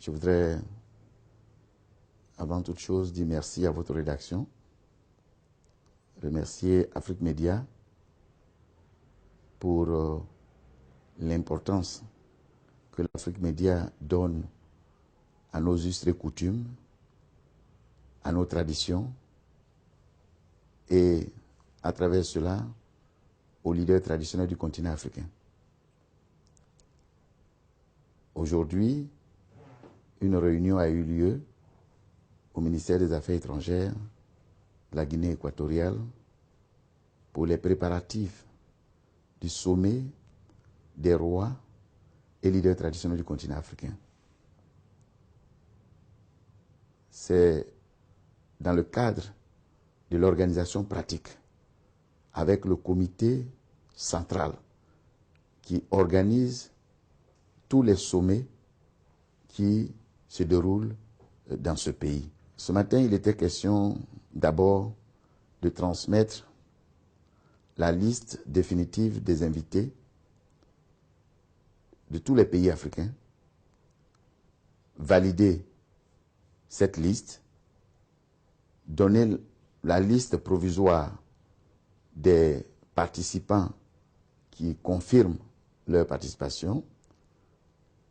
Je voudrais, avant toute chose, dire merci à votre rédaction, remercier Afrique Média pour l'importance que l'Afrique Média donne à nos us et coutumes, à nos traditions et à travers cela aux leaders traditionnels du continent africain. Aujourd'hui, une réunion a eu lieu au ministère des Affaires étrangères de la Guinée équatoriale pour les préparatifs du sommet des rois et leaders traditionnels du continent africain. C'est dans le cadre de l'organisation pratique avec le comité central qui organise tous les sommets qui se déroulent dans ce pays. Ce matin, il était question d'abord de transmettre la liste définitive des invités de tous les pays africains, valider cette liste, donner la liste provisoire des participants qui confirment leur participation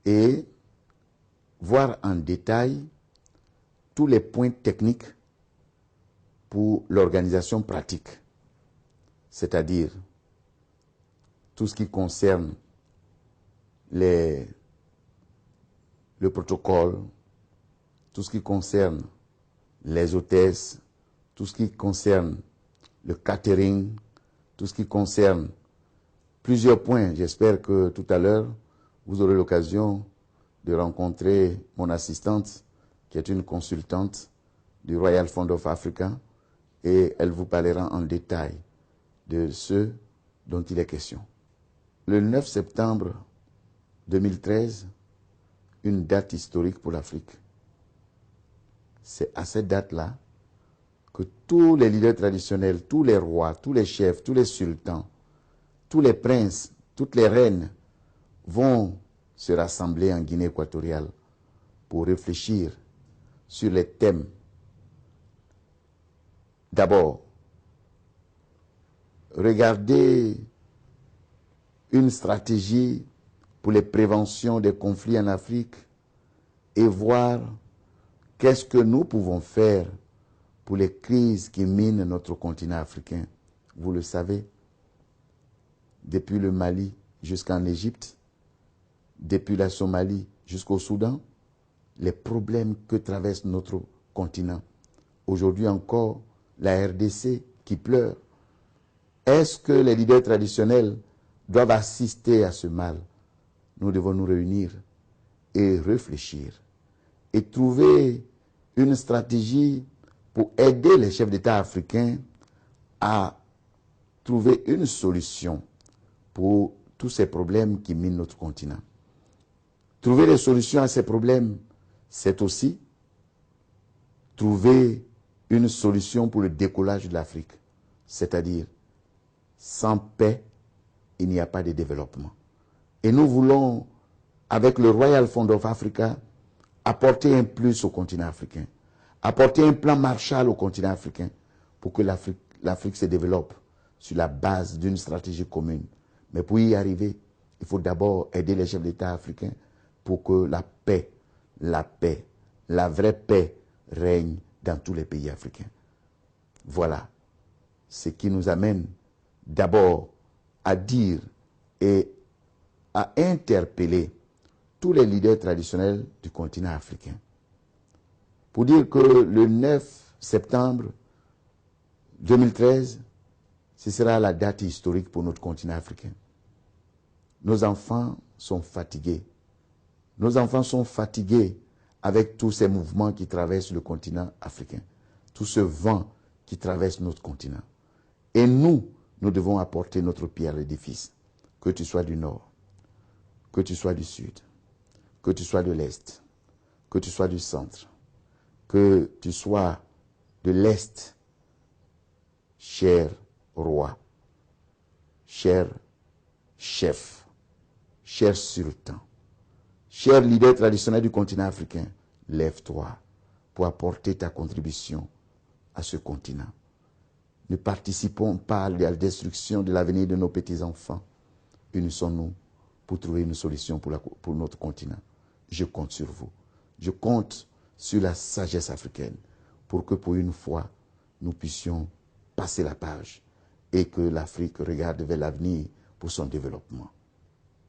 et voir en détail tous les points techniques pour l'organisation pratique, c'est-à-dire tout ce qui concerne le protocole, tout ce qui concerne les hôtesses, tout ce qui concerne le catering, tout ce qui concerne plusieurs points. J'espère que tout à l'heure, vous aurez l'occasion de rencontrer mon assistante, qui est une consultante du Royal Fund of Africa, et elle vous parlera en détail de ce dont il est question. Le 9 septembre 2013, une date historique pour l'Afrique. C'est à cette date-là que tous les leaders traditionnels, tous les rois, tous les chefs, tous les sultans, tous les princes, toutes les reines vont se rassembler en Guinée équatoriale pour réfléchir sur les thèmes. D'abord, regarder une stratégie pour les préventions des conflits en Afrique et voir qu'est-ce que nous pouvons faire pour les crises qui minent notre continent africain. Vous le savez, depuis le Mali jusqu'en Égypte, depuis la Somalie jusqu'au Soudan, les problèmes que traverse notre continent. Aujourd'hui encore, la RDC qui pleure. Est-ce que les leaders traditionnels doivent assister à ce mal? Nous devons nous réunir et réfléchir et trouver une stratégie pour aider les chefs d'État africains à trouver une solution pour tous ces problèmes qui minent notre continent. Trouver des solutions à ces problèmes, c'est aussi trouver une solution pour le décollage de l'Afrique. C'est-à-dire, sans paix, il n'y a pas de développement. Et nous voulons, avec le Royal Fund of Africa, apporter un plus au continent africain, apporter un plan Marshall au continent africain pour que l'Afrique se développe sur la base d'une stratégie commune. Mais pour y arriver, il faut d'abord aider les chefs d'État africains pour que la paix, la vraie paix règne dans tous les pays africains. Voilà ce qui nous amène d'abord à dire et à interpeller tous les leaders traditionnels du continent africain. Pour dire que le 9 septembre 2013, ce sera la date historique pour notre continent africain. Nos enfants sont fatigués. Nos enfants sont fatigués avec tous ces mouvements qui traversent le continent africain, tout ce vent qui traverse notre continent. Et nous devons apporter notre pierre à l'édifice, que tu sois du nord, que tu sois du sud, que tu sois de l'est, que tu sois du centre, que tu sois de l'est, cher roi, cher chef, cher sultan, cher leader traditionnel du continent africain, lève-toi pour apporter ta contribution à ce continent. Ne participons pas à la destruction de l'avenir de nos petits-enfants. Unissons-nous pour trouver une solution pour notre continent. Je compte sur vous. Je compte sur la sagesse africaine pour que pour une fois, nous puissions passer la page et que l'Afrique regarde vers l'avenir pour son développement.